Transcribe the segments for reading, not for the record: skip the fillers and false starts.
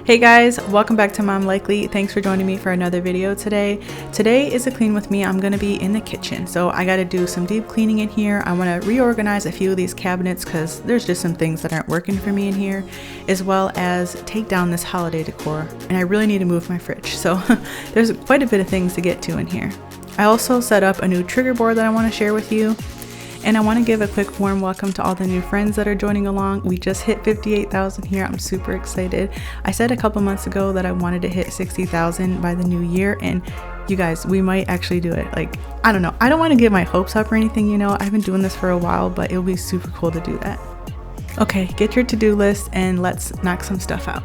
Hey guys, welcome back to Mom Likely. Thanks for joining me for another video today. Today is a clean with me. I'm gonna be in the kitchen, so I gotta do some deep cleaning in here. I want to reorganize a few of these cabinets because there's just some things that aren't working for me in here, as well as take down this holiday decor. And I really need to move my fridge, so there's quite a bit of things to get to in here. I also set up a new trigger board that I want to share with you. And I want to give a quick warm welcome to all the new friends that are joining along. We just hit 58,000 here. I'm super excited. I said a couple months ago that I wanted to hit 60,000 by the new year, and you guys, we might actually do it. Like, I don't know. I don't want to get my hopes up or anything, you know. I've been doing this for a while, but it'll be super cool to do that. Okay, get your to-do list and let's knock some stuff out.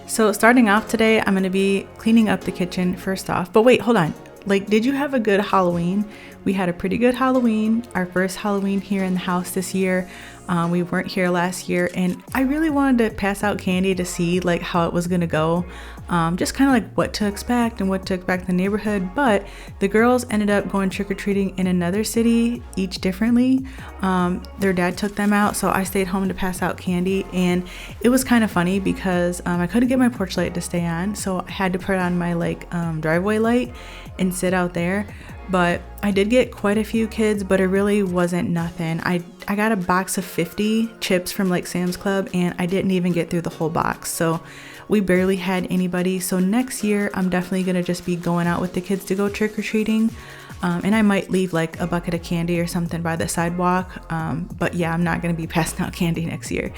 So starting off today, I'm going to be cleaning up the kitchen first off. But wait, hold on. Like, did you have a good Halloween? We had a pretty good Halloween, our first Halloween here in the house this year. We weren't here last year, and I really wanted to pass out candy to see like how it was going to go. Just kind of like what to expect and what to expect in the neighborhood. But the girls ended up going trick-or-treating in another city, each differently. Their dad took them out, so I stayed home to pass out candy. And it was kind of funny because I couldn't get my porch light to stay on, so I had to put on my driveway light and sit out there. But I did get quite a few kids, but it really wasn't nothing. I got a box of 50 chips from like Sam's Club, and I didn't even get through the whole box. So we barely had anybody. So next year, I'm definitely going to just be going out with the kids to go trick-or-treating. And I might leave like a bucket of candy or something by the sidewalk. But yeah, I'm not going to be passing out candy next year.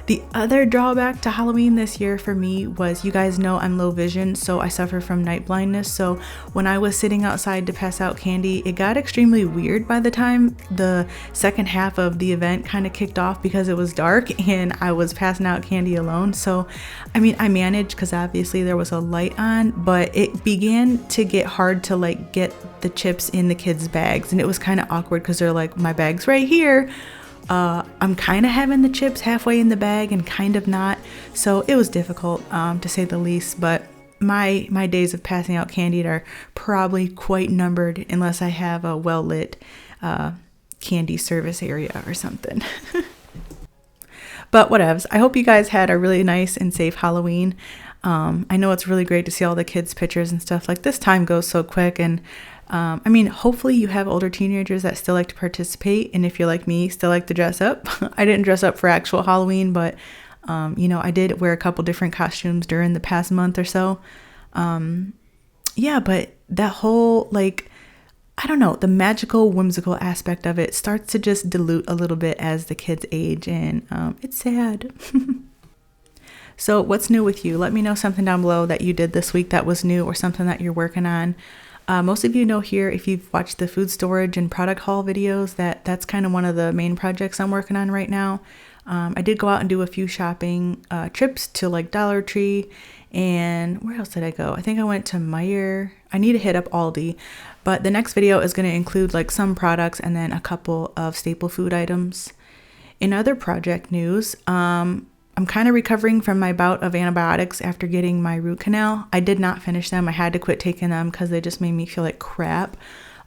The other drawback to Halloween this year for me was, you guys know I'm low vision, so I suffer from night blindness. So when I was sitting outside to pass out candy, it got extremely weird by the time the second half of the event kind of kicked off because it was dark and I was passing out candy alone. So, I mean, I managed because obviously there was a light on, but it began to get hard to like get the chips in the kids' bags, and it was kind of awkward because they're like, my bag's right here. I'm kind of having the chips halfway in the bag and kind of not, so it was difficult to say the least. But my days of passing out candy are probably quite numbered unless I have a well-lit candy service area or something. But whatevs. I hope you guys had a really nice and safe Halloween. I know it's really great to see all the kids' pictures and stuff. Like, this time goes so quick, and I mean, hopefully you have older teenagers that still like to participate, and if you're like me, still like to dress up. I didn't dress up for actual Halloween, but you know, I did wear a couple different costumes during the past month or so. Yeah, but that whole, like, I don't know, the magical, whimsical aspect of it starts to just dilute a little bit as the kids age, and it's sad. So what's new with you? Let me know something down below that you did this week that was new, or something that you're working on. Most of you know here, if you've watched the food storage and product haul videos, that's kind of one of the main projects I'm working on right now. I did go out and do a few shopping trips to like Dollar Tree, and where else did I go? I think I went to Meijer. I need to hit up Aldi, but the next video is going to include like some products and then a couple of staple food items. In other project news, I'm kind of recovering from my bout of antibiotics after getting my root canal. I did not finish them. I had to quit taking them because they just made me feel like crap.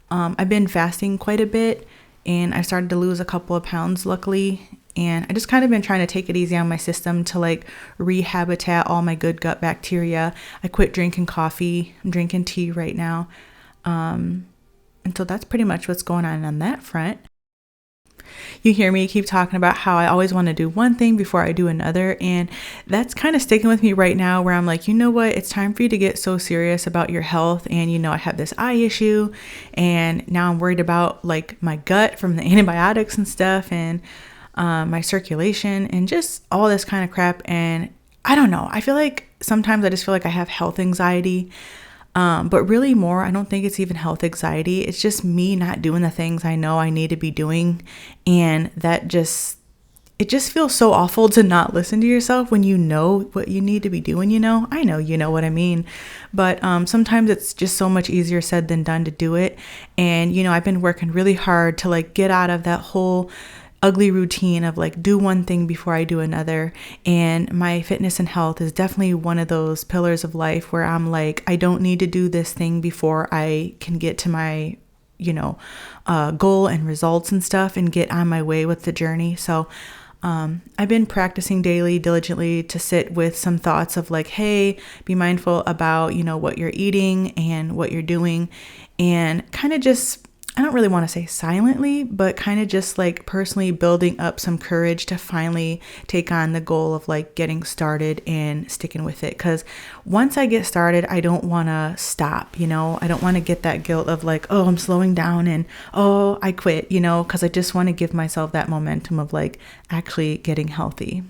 I've been fasting quite a bit, and I started to lose a couple of pounds, luckily. And I just kind of been trying to take it easy on my system to like rehabitat all my good gut bacteria. I quit drinking coffee. I'm drinking tea right now. And so that's pretty much what's going on that front. You hear me keep talking about how I always want to do one thing before I do another, and that's kind of sticking with me right now, where I'm like, you know what, it's time for you to get so serious about your health. And you know, I have this eye issue, and now I'm worried about like my gut from the antibiotics and stuff, and my circulation and just all this kind of crap. And I don't know, I feel like sometimes I just feel like I have health anxiety. But really more, I don't think it's even health anxiety. It's just me not doing the things I know I need to be doing. And it just feels so awful to not listen to yourself when you know what you need to be doing, you know? I know you know what I mean. But sometimes it's just so much easier said than done to do it. And, you know, I've been working really hard to like get out of that whole ugly routine of like do one thing before I do another. And my fitness and health is definitely one of those pillars of life where I'm like, I don't need to do this thing before I can get to my goal and results and stuff and get on my way with the journey. So I've been practicing daily, diligently to sit with some thoughts of like, hey, be mindful about, what you're eating and what you're doing, and kind of just, I don't really want to say silently, but kind of just like personally building up some courage to finally take on the goal of like getting started and sticking with it. Because once I get started, I don't want to stop, I don't want to get that guilt of like, oh, I'm slowing down and oh, I quit, because I just want to give myself that momentum of like actually getting healthy.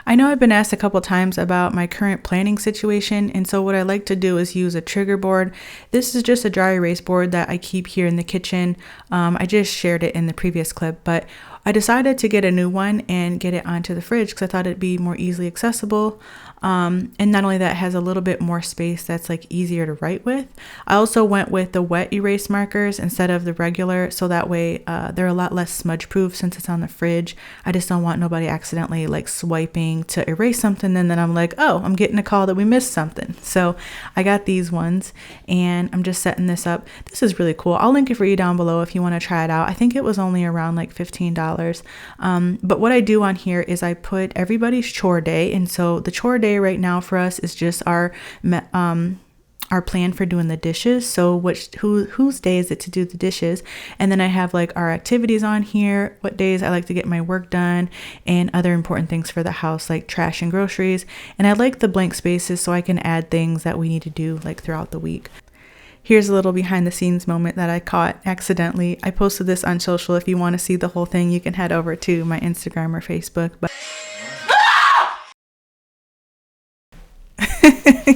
I know I've been asked a couple times about my current planning situation, and so what I like to do is use a trigger board. This is just a dry erase board that I keep here in the kitchen. I just shared it in the previous clip, but I decided to get a new one and get it onto the fridge because I thought it'd be more easily accessible. And not only that, it has a little bit more space that's like easier to write with. I also went with the wet erase markers instead of the regular, so that way they're a lot less smudge proof since it's on the fridge. I just don't want nobody accidentally like swiping to erase something and then I'm like, oh, I'm getting a call that we missed something. So I got these ones and I'm just setting this up. This is really cool. I'll link it for you down below if you want to try it out. I think it was only around like $15. But what I do on here is I put everybody's chore day, and so the chore day right now for us is just our plan for doing the dishes. So whose day is it to do the dishes? And then I have like our activities on here, what days I like to get my work done, and other important things for the house like trash and groceries. And I like the blank spaces so I can add things that we need to do like throughout the week. Here's a little behind the scenes moment that I caught accidentally. I posted this on social. If you want to see the whole thing, you can head over to my Instagram or Facebook. But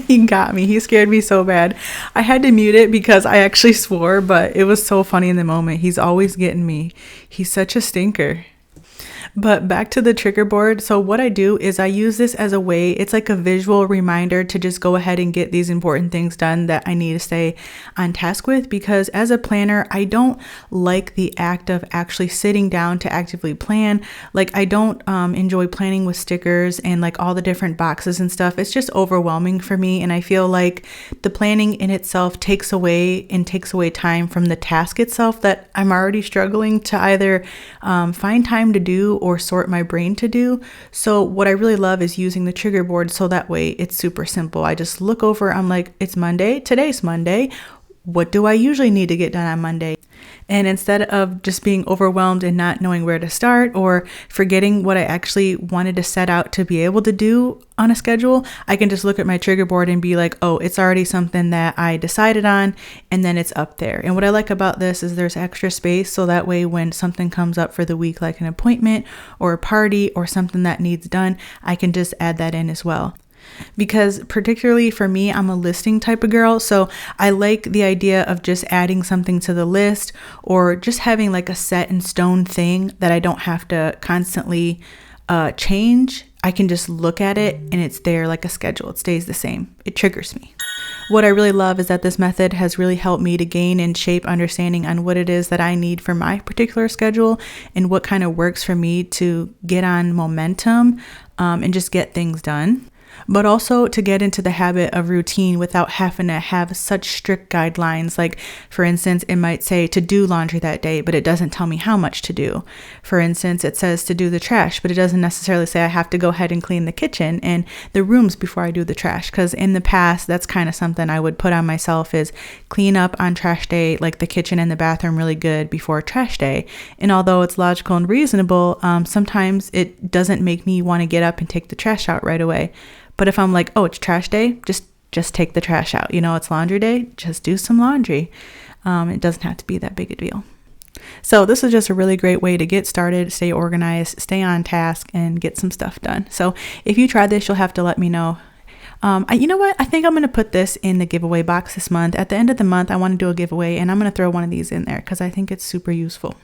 he got me. He scared me so bad. I had to mute it because I actually swore, but it was so funny in the moment. He's always getting me. He's such a stinker. But back to the trigger board. So what I do is I use this as a way, it's like a visual reminder to just go ahead and get these important things done that I need to stay on task with, because as a planner, I don't like the act of actually sitting down to actively plan. Like I don't enjoy planning with stickers and like all the different boxes and stuff. It's just overwhelming for me. And I feel like the planning in itself takes away time from the task itself that I'm already struggling to either find time to do or sort my brain to do. So what I really love is using the trigger board, so that way it's super simple. I just look over, I'm like, it's Monday, today's Monday. What do I usually need to get done on Monday? And instead of just being overwhelmed and not knowing where to start or forgetting what I actually wanted to set out to be able to do on a schedule, I can just look at my trigger board and be like, oh, it's already something that I decided on, and then it's up there. And what I like about this is there's extra space, so that way when something comes up for the week, like an appointment or a party or something that needs done, I can just add that in as well. Because particularly for me, I'm a listing type of girl. So I like the idea of just adding something to the list or just having like a set in stone thing that I don't have to constantly change. I can just look at it and it's there like a schedule. It stays the same. It triggers me. What I really love is that this method has really helped me to gain and shape understanding on what it is that I need for my particular schedule and what kind of works for me to get on momentum and just get things done. But also to get into the habit of routine without having to have such strict guidelines. Like, for instance, it might say to do laundry that day, but it doesn't tell me how much to do. For instance, it says to do the trash, but it doesn't necessarily say I have to go ahead and clean the kitchen and the rooms before I do the trash. Because in the past, that's kind of something I would put on myself, is clean up on trash day, like the kitchen and the bathroom really good before trash day. And although it's logical and reasonable, sometimes it doesn't make me want to get up and take the trash out right away. But if I'm like, oh, it's trash day, just take the trash out. It's laundry day, just do some laundry. It doesn't have to be that big a deal. So this is just a really great way to get started, stay organized, stay on task, and get some stuff done. So if you try this, you'll have to let me know. You know what? I think I'm going to put this in the giveaway box this month. At the end of the month, I want to do a giveaway, and I'm going to throw one of these in there because I think it's super useful.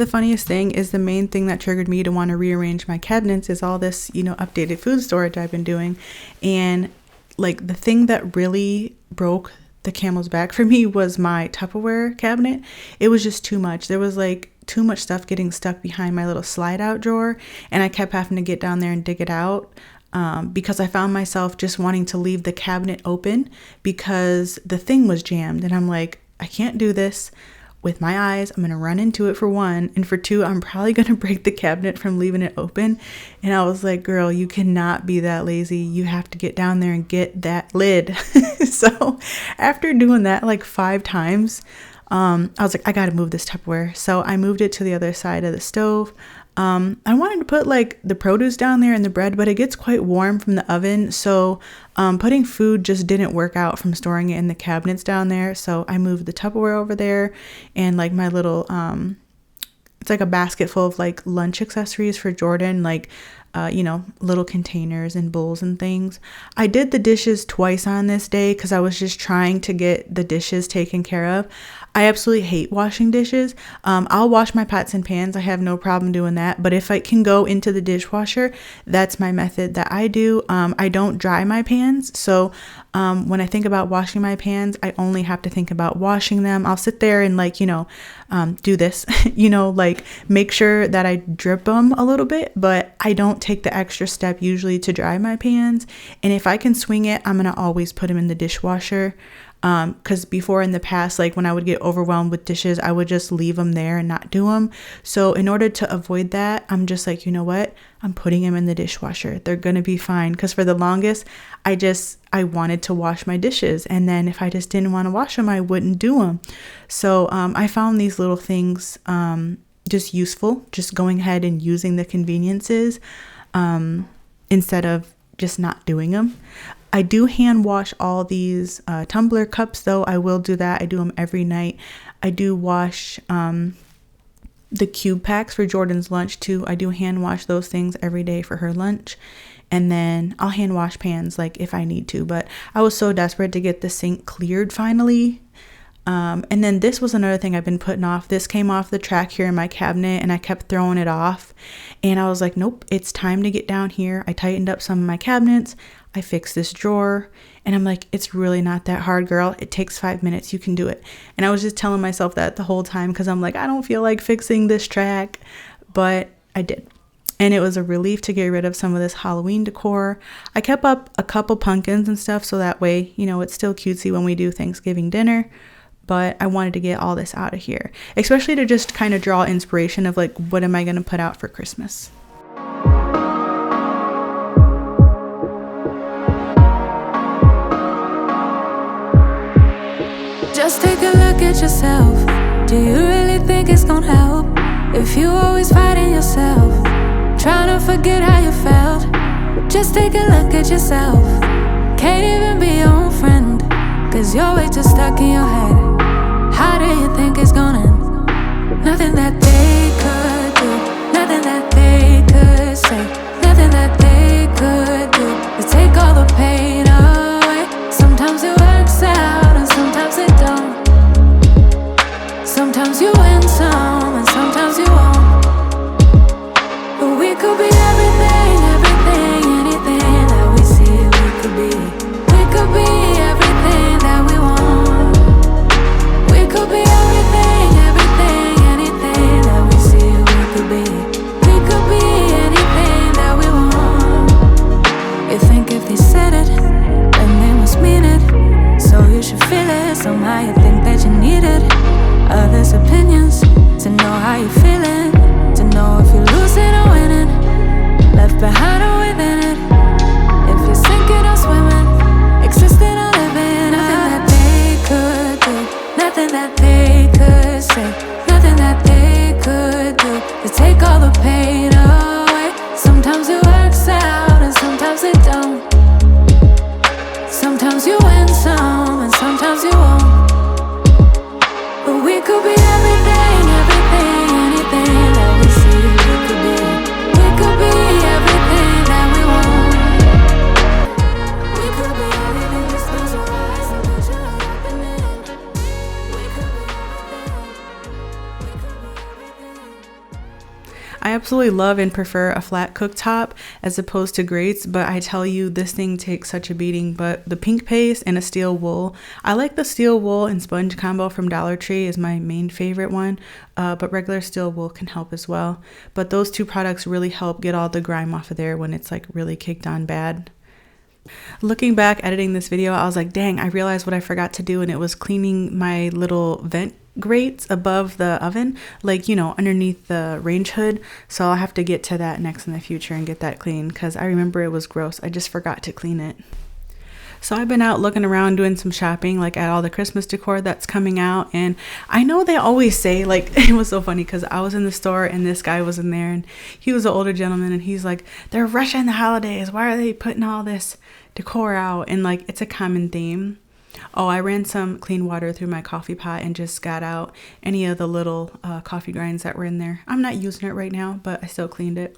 the funniest thing is the main thing that triggered me to want to rearrange my cabinets is all this, updated food storage I've been doing. And like the thing that really broke the camel's back for me was my Tupperware cabinet. It was just too much. There was like too much stuff getting stuck behind my little slide out drawer, and I kept having to get down there and dig it out. Because I found myself just wanting to leave the cabinet open because the thing was jammed. And I'm like, I can't do this with my eyes. I'm going to run into it for one. And for two, I'm probably going to break the cabinet from leaving it open. And I was like, girl, you cannot be that lazy. You have to get down there and get that lid. So after doing that like 5 times, I was like, I got to move this Tupperware. So I moved it to the other side of the stove. I wanted to put like the produce down there and the bread, but it gets quite warm from the oven. So putting food just didn't work out from storing it in the cabinets down there. So I moved the Tupperware over there and like my little, it's like a basket full of like lunch accessories for Jordan, like, little containers and bowls and things. I did the dishes twice on this day because I was just trying to get the dishes taken care of. I absolutely hate washing dishes. I'll wash my pots and pans. I have no problem doing that. But if I can go into the dishwasher, that's my method that I do. I don't dry my pans. So when I think about washing my pans, I only have to think about washing them. I'll sit there and like, do this, like make sure that I drip them a little bit, but I don't take the extra step usually to dry my pans. And if I can swing it, I'm going to always put them in the dishwasher. Because before in the past, like when I would get overwhelmed with dishes, I would just leave them there and not do them. So in order to avoid that, I'm just like, you know what? I'm putting them in the dishwasher. They're going to be fine. Because for the longest, I wanted to wash my dishes. And then if I just didn't want to wash them, I wouldn't do them. So I found these little things just useful, just going ahead and using the conveniences instead of just not doing them. I do hand wash all these tumbler cups though. I will do that. I do them every night. I do wash the cube packs for Jordan's lunch too. I do hand wash those things every day for her lunch. And then I'll hand wash pans like if I need to. But I was so desperate to get the sink cleared finally. And then this was another thing I've been putting off. This came off the track here in my cabinet and I kept throwing it off. And I was like, nope, it's time to get down here. I tightened up some of my cabinets. I fixed this drawer and I'm like, it's really not that hard, girl. It takes 5 minutes. You can do it. And I was just telling myself that the whole time because I'm like, I don't feel like fixing this track, but I did. And it was a relief to get rid of some of this Halloween decor. I kept up a couple pumpkins and stuff so that way, it's still cutesy when we do Thanksgiving dinner. But I wanted to get all this out of here, especially to just kind of draw inspiration of like, what am I going to put out for Christmas? Just take a look at yourself. Do you really think it's gonna help if you always fighting yourself, trying to forget how you felt? Just take a look at yourself. Can't even be your own friend, cause you're way too stuck in your head. How do you think it's gonna end? Nothing that they could do, nothing that they could say, nothing that they could do to take all the pain away. Sometimes it works out and sometimes it don't. Sometimes you win some and sometimes you won't. But we could be everything, everything, anything that we see we could be. We could be everything that we want. We could be everything, everything, anything absolutely love and prefer a flat cooktop as opposed to grates, but I tell you, this thing takes such a beating. But the pink paste and a steel wool, I like the steel wool and sponge combo from Dollar Tree is my main favorite one, but regular steel wool can help as well. But those two products really help get all the grime off of there when it's like really caked on bad. Looking back, editing this video, I was like, dang, I realized what I forgot to do, and it was cleaning my little vent grates above the oven, like, you know, underneath the range hood. So I'll have to get to that next in the future and get that clean, because I remember it was gross. I just forgot to clean it. So I've been out looking around doing some shopping, like at all the Christmas decor that's coming out. And I know they always say, like, it was so funny because I was in the store and this guy was in there and he was an older gentleman and he's like, they're rushing the holidays. Why are they putting all this decor out? And like, it's a common theme. Oh, I ran some clean water through my coffee pot and just got out any of the little coffee grinds that were in there. I'm not using it right now, but I still cleaned it.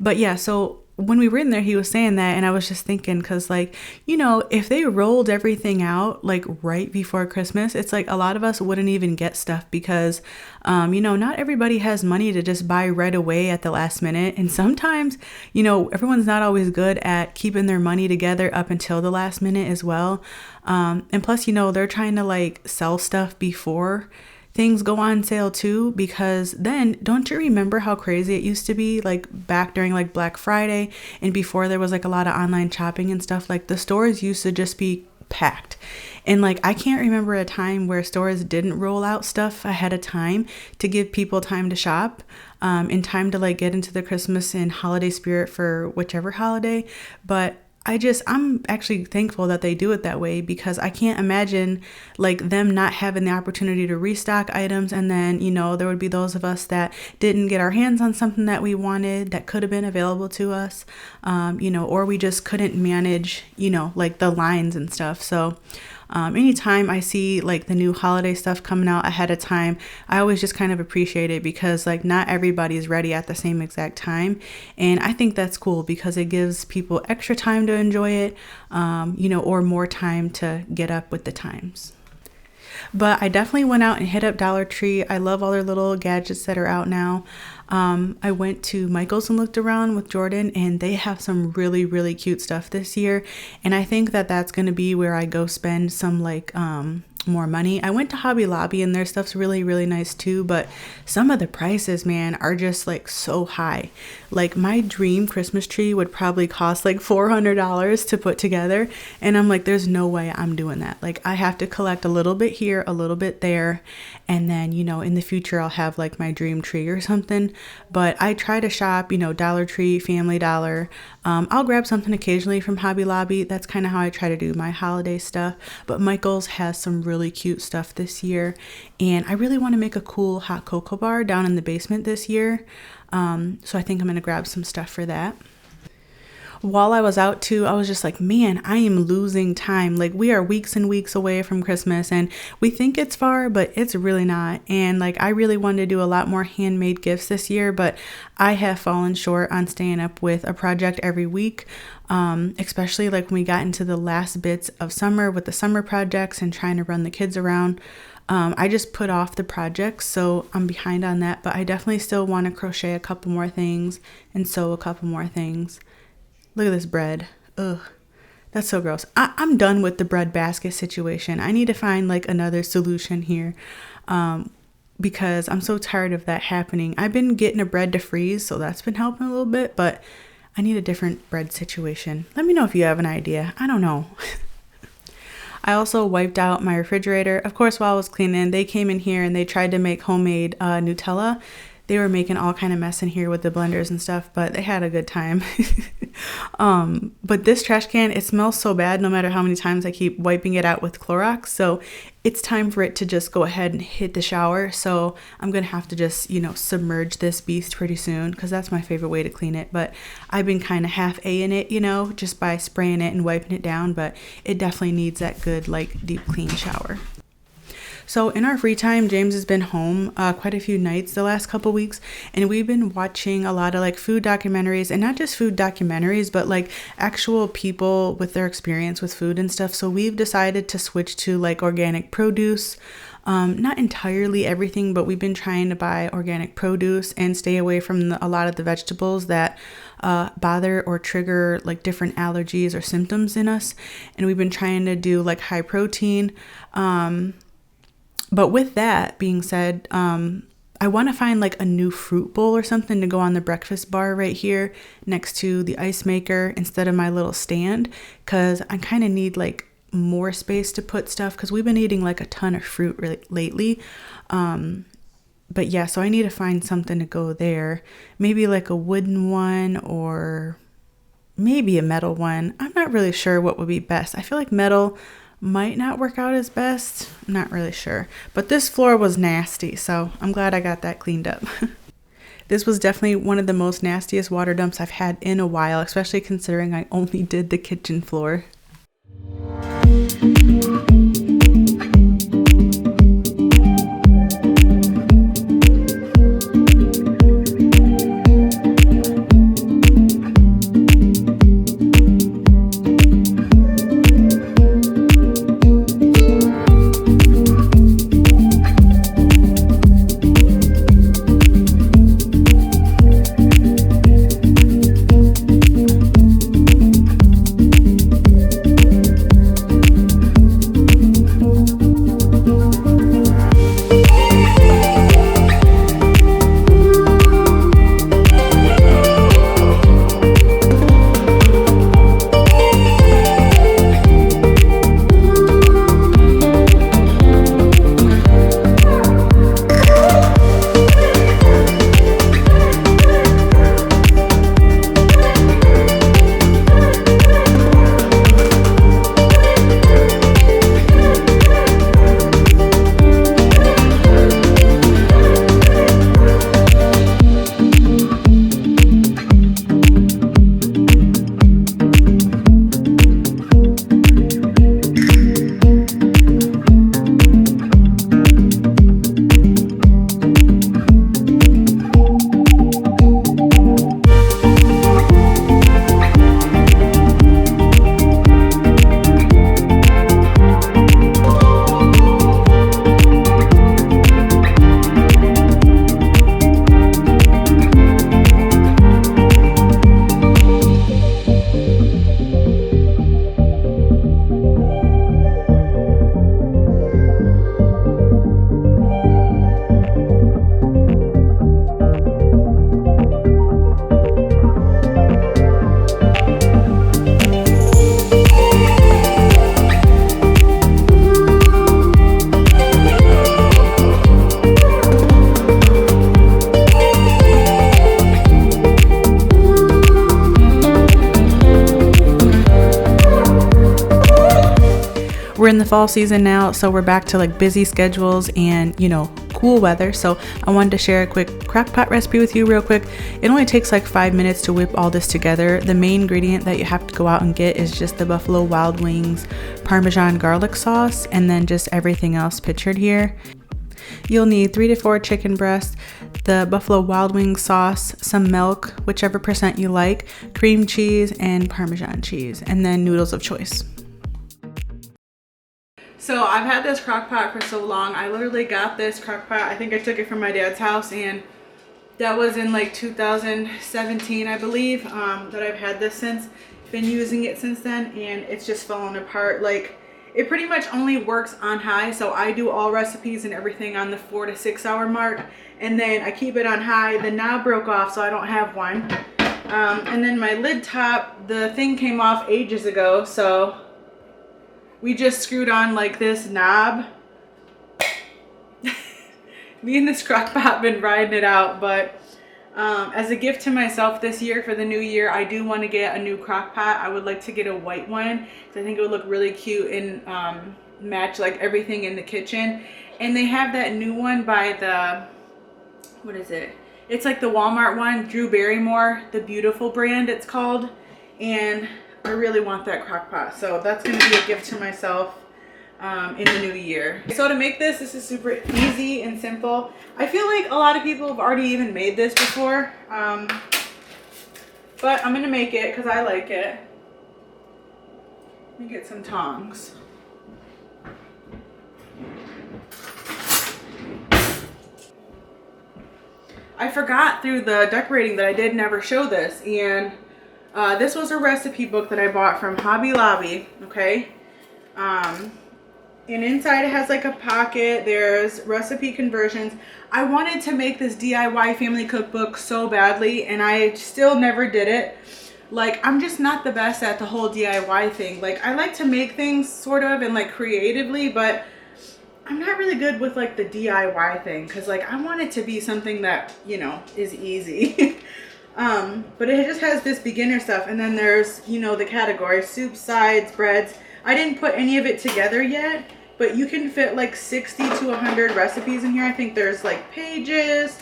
But yeah, so when we were in there, he was saying that, and I was just thinking, because like, you know, if they rolled everything out like right before Christmas, it's like a lot of us wouldn't even get stuff because, you know, not everybody has money to just buy right away at the last minute. And sometimes, you know, everyone's not always good at keeping their money together up until the last minute as well. And plus, you know, they're trying to like sell stuff before things go on sale too, because then don't you remember how crazy it used to be like back during like Black Friday and before there was like a lot of online shopping and stuff? Like the stores used to just be packed, and like I can't remember a time where stores didn't roll out stuff ahead of time to give people time to shop, in time to like get into the Christmas and holiday spirit for whichever holiday. But I'm actually thankful that they do it that way, because I can't imagine like them not having the opportunity to restock items. And then, you know, there would be those of us that didn't get our hands on something that we wanted that could have been available to us, you know, or we just couldn't manage, you know, like the lines and stuff. So anytime I see like the new holiday stuff coming out ahead of time, I always just kind of appreciate it, because like not everybody's ready at the same exact time. And I think that's cool because it gives people extra time to enjoy it, you know, or more time to get up with the times. But I definitely went out and hit up Dollar Tree. I love all their little gadgets that are out now. I went to Michael's and looked around with Jordan, and they have some really, really cute stuff this year. And I think that that's going to be where I go spend some like more money. I went to Hobby Lobby and their stuff's really, really nice too, but some of the prices, man, are just like so high. Like my dream Christmas tree would probably cost like $400 to put together, and I'm like, there's no way I'm doing that. Like I have to collect a little bit here, a little bit there, and then, you know, in the future I'll have like my dream tree or something. But I try to shop, you know, Dollar Tree, Family Dollar. I'll grab something occasionally from Hobby Lobby. That's kind of how I try to do my holiday stuff. But Michael's has some really cute stuff this year, and I really want to make a cool hot cocoa bar down in the basement this year. So I think I'm going to grab some stuff for that. While I was out too, I was just like, man, I am losing time. Like we are weeks and weeks away from Christmas, and we think it's far, but it's really not. And like I really wanted to do a lot more handmade gifts this year, but I have fallen short on staying up with a project every week, especially like when we got into the last bits of summer with the summer projects and trying to run the kids around. I just put off the projects, so I'm behind on that, but I definitely still want to crochet a couple more things and sew a couple more things. Look at this bread. Ugh, that's so gross. I'm done with the bread basket situation. I need to find like another solution here, because I'm so tired of that happening. I've been getting a bread to freeze, so that's been helping a little bit, but I need a different bread situation. Let me know if you have an idea. I don't know. I also wiped out my refrigerator. Of course, while I was cleaning, they came in here and they tried to make homemade Nutella. They were making all kind of mess in here with the blenders and stuff, but they had a good time. But this trash can, it smells so bad no matter how many times I keep wiping it out with Clorox. So it's time for it to just go ahead and hit the shower. So I'm going to have to just, you know, submerge this beast pretty soon, because that's my favorite way to clean it. But I've been kind of half-A-ing it, you know, just by spraying it and wiping it down. But it definitely needs that good, like, deep clean shower. So in our free time, James has been home quite a few nights the last couple weeks, and we've been watching a lot of like food documentaries, and not just food documentaries, but like actual people with their experience with food and stuff. So we've decided to switch to like organic produce. Not entirely everything, but we've been trying to buy organic produce and stay away from a lot of the vegetables that bother or trigger like different allergies or symptoms in us. And we've been trying to do like high protein. But with that being said, I want to find like a new fruit bowl or something to go on the breakfast bar right here next to the ice maker instead of my little stand, because I kind of need like more space to put stuff because we've been eating like a ton of fruit lately. But yeah, so I need to find something to go there. Maybe like a wooden one or maybe a metal one. I'm not really sure what would be best. I feel like metal might not work out as best. I'm not really sure. But this floor was nasty, so I'm glad I got that cleaned up. This was definitely one of the most nastiest water dumps I've had in a while, especially considering I only did the kitchen floor. We're in the fall season now, so we're back to like busy schedules and, you know, cool weather. So I wanted to share a quick crockpot recipe with you real quick. It only takes like 5 minutes to whip all this together. The main ingredient that you have to go out and get is just the Buffalo Wild Wings Parmesan garlic sauce, and then just everything else pictured here. You'll need 3 to 4 chicken breasts, the Buffalo Wild Wings sauce, some milk, whichever percent you like, cream cheese, and Parmesan cheese, and then noodles of choice. So I've had this crock pot for so long. I literally got this crock pot, I think I took it from my dad's house, and that was in like 2017, I believe, that I've had this since. Been using it since then, and it's just fallen apart. Like, it pretty much only works on high, so I do all recipes and everything on the 4 to 6 hour mark, and then I keep it on high. The knob broke off, so I don't have one. And then my lid top, the thing came off ages ago, so we just screwed on like this knob. Me and this crock pot been riding it out, but as a gift to myself this year for the new year, I do want to get a new crock pot. I would like to get a white one because I think it would look really cute and match like everything in the kitchen. And they have that new one by the, what is it? It's like the Walmart one, Drew Barrymore, the Beautiful brand it's called. And I really want that crock pot, so that's going to be a gift to myself in the new year. So to make this is super easy and simple. I feel like a lot of people have already even made this before, but I'm going to make it because I like it. Let me get some tongs. I forgot through the decorating that I did never show this, and this was a recipe book that I bought from Hobby Lobby, okay? And inside it has like a pocket. There's recipe conversions. I wanted to make this DIY family cookbook so badly, and I still never did it. Like, I'm just not the best at the whole DIY thing. Like, I like to make things sort of and like creatively, but I'm not really good with like the DIY thing, because like I want it to be something that, you know, is easy. But it just has this beginner stuff, and then there's, you know, the categories: soup, sides, breads. I didn't put any of it together yet, but you can fit like 60 to 100 recipes in here. I think there's like pages,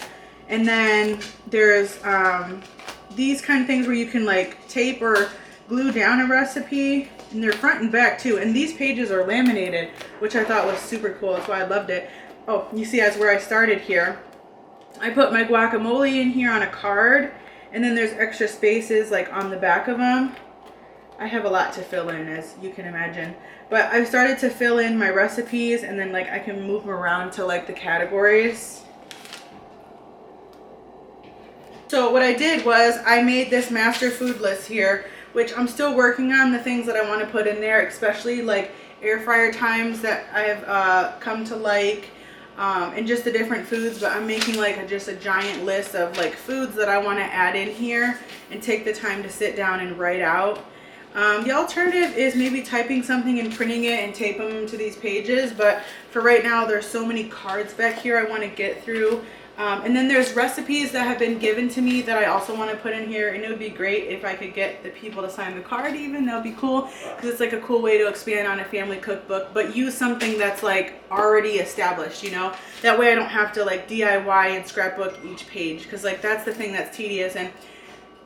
and then there's these kind of things where you can like tape or glue down a recipe, and they're front and back too. And these pages are laminated, which I thought was super cool. That's why I loved it. Oh, you see, that's where I started here. I put my guacamole in here on a card, and then there's extra spaces like on the back of them. I have a lot to fill in, as you can imagine, but I've started to fill in my recipes, and then like I can move them around to like the categories. So what I did was I made this master food list here, which I'm still working on the things that I want to put in there, especially like air fryer times that I have come to like, and just the different foods. But I'm making like just a giant list of like foods that I want to add in here and take the time to sit down and write out. The alternative is maybe typing something and printing it and tape them to these pages, but for right now there's so many cards back here I want to get through. And then there's recipes that have been given to me that I also want to put in here, and it would be great if I could get the people to sign the card even. That would be cool, because it's like a cool way to expand on a family cookbook, but use something that's like already established, you know? That way I don't have to like DIY and scrapbook each page, because like that's the thing that's tedious, and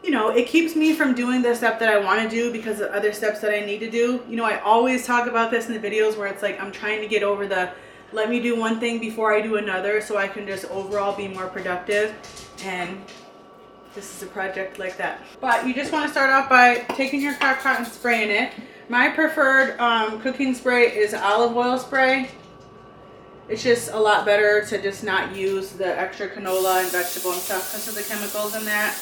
you know, it keeps me from doing the stuff that I want to do because of other steps that I need to do. You know, I always talk about this in the videos where it's like I'm trying to get over the let me do one thing before I do another, so I can just overall be more productive, and this is a project like that. But you just want to start off by taking your crockpot and spraying it. My preferred cooking spray is olive oil spray. It's just a lot better to just not use the extra canola and vegetable and stuff because of the chemicals in that.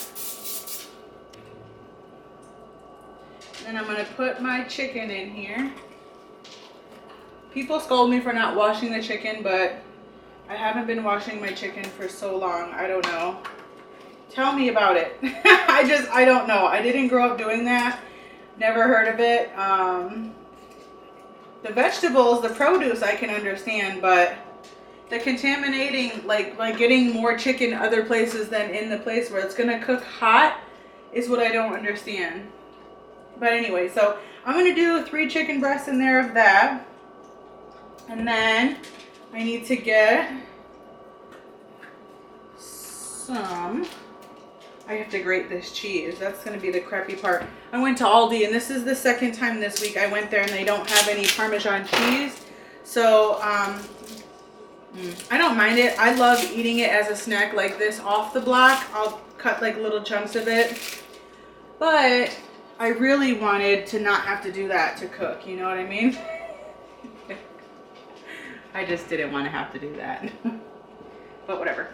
And I'm going to put my chicken in here. People scold me for not washing the chicken, but I haven't been washing my chicken for so long. I don't know. Tell me about it. I don't know. I didn't grow up doing that. Never heard of it. The vegetables, the produce, I can understand, but the contaminating, like getting more chicken other places than in the place where it's gonna cook hot, is what I don't understand. But anyway, so I'm gonna do 3 chicken breasts in there of that. And then I need to get some, I have to grate this cheese. That's going to be the crappy part. I went to Aldi, and this is the second time this week I went there, and they don't have any Parmesan cheese. So I don't mind it. I love eating it as a snack like this off the block. I'll cut like little chunks of it. But I really wanted to not have to do that to cook. You know what I mean? I just didn't want to have to do that. But whatever.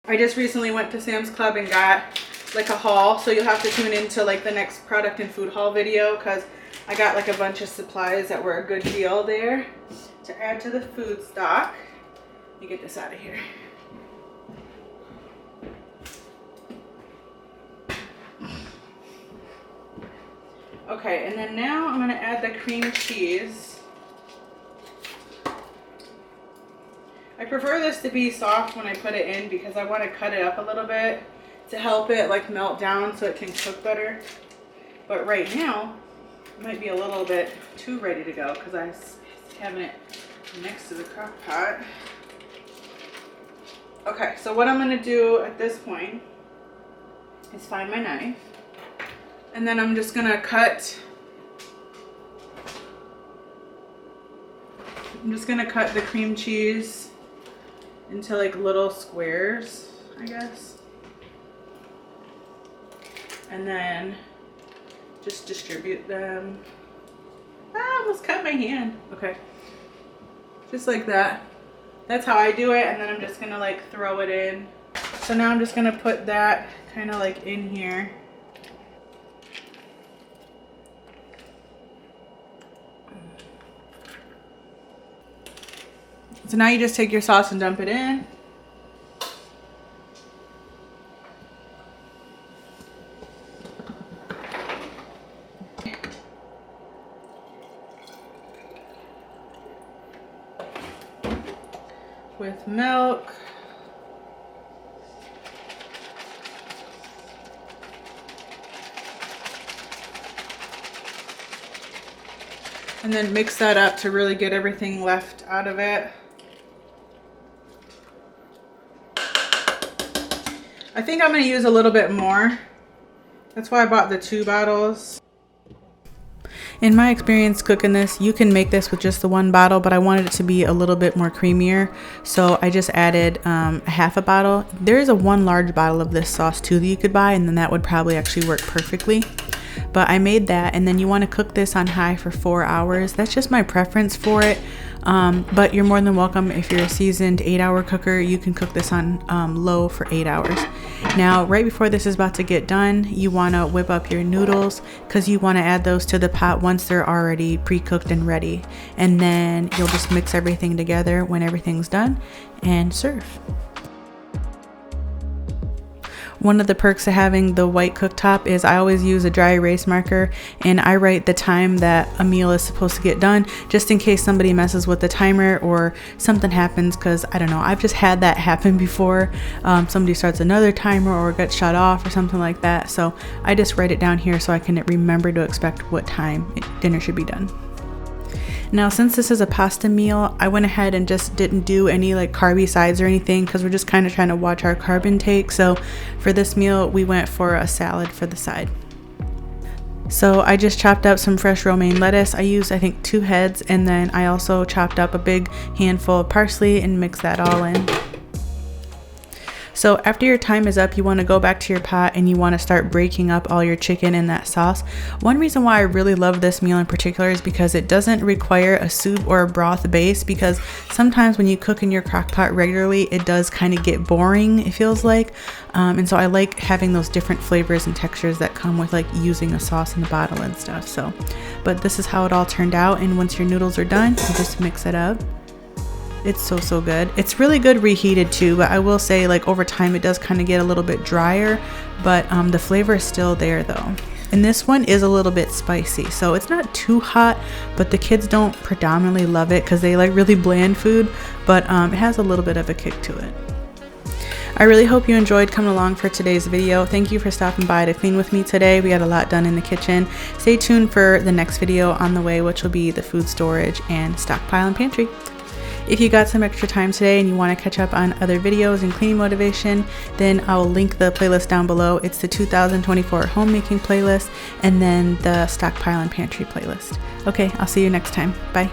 I just recently went to Sam's Club and got like a haul, so you'll have to tune into like the next product and food haul video, because I got like a bunch of supplies that were a good deal there to add to the food stock. Let me get this out of here. Okay, and then now I'm going to add the cream cheese. I prefer this to be soft when I put it in because I want to cut it up a little bit to help it like melt down so it can cook better. But right now, it might be a little bit too ready to go because I'm having it next to the crock pot. Okay, so what I'm going to do at this point is find my knife. And then I'm just going to cut I'm just gonna cut the cream cheese into like little squares, I guess. And then just distribute them. I almost cut my hand. Okay. Just like that. That's how I do it, and then I'm just gonna like throw it in. So now I'm just gonna put that kind of like in here. So now you just take your sauce and dump it in. With milk. And then mix that up to really get everything left out of it. I think I'm going to use a little bit more. That's why I bought the 2 bottles. In my experience cooking this, you can make this with just the 1 bottle, but I wanted it to be a little bit more creamier. So I just added a half a bottle. There is a 1 large bottle of this sauce too that you could buy, and then that would probably actually work perfectly. But I made that, and then you want to cook this on high for 4 hours. That's just my preference for it. But you're more than welcome, if you're a seasoned 8-hour cooker, you can cook this on low for 8 hours. Now, right before this is about to get done, you want to whip up your noodles, because you want to add those to the pot once they're already pre-cooked and ready. And then you'll just mix everything together when everything's done and serve. One of the perks of having the white cooktop is I always use a dry erase marker, and I write the time that a meal is supposed to get done, just in case somebody messes with the timer or something happens, because I don't know, I've just had that happen before. Somebody starts another timer or gets shut off or something like that. So I just write it down here so I can remember to expect what time dinner should be done. Now, since this is a pasta meal, I went ahead and just didn't do any like carby sides or anything, because we're just kind of trying to watch our carb intake. So for this meal, we went for a salad for the side. So I just chopped up some fresh romaine lettuce. I used, I think, 2 heads, and then I also chopped up a big handful of parsley and mixed that all in. So after your time is up, you want to go back to your pot and you want to start breaking up all your chicken in that sauce. One reason why I really love this meal in particular is because it doesn't require a soup or a broth base, because sometimes when you cook in your crock pot regularly, it does kind of get boring, it feels like. And so I like having those different flavors and textures that come with like using a sauce in the bottle and stuff. So, but this is how it all turned out. And once your noodles are done, you just mix it up. It's so good. It's really good reheated too, but I will say, like, over time it does kind of get a little bit drier, but the flavor is still there though. And this one is a little bit spicy, so it's not too hot, but the kids don't predominantly love it because they like really bland food, but it has a little bit of a kick to it. I really hope you enjoyed coming along for today's video. Thank you for stopping by to clean with me today. We got a lot done in the kitchen. Stay tuned for the next video on the way, which will be the food storage and stockpile and pantry. If you got some extra time today and you want to catch up on other videos and cleaning motivation, then I'll link the playlist down below. It's the 2024 homemaking playlist and then the stockpile and pantry playlist. Okay, I'll see you next time. Bye.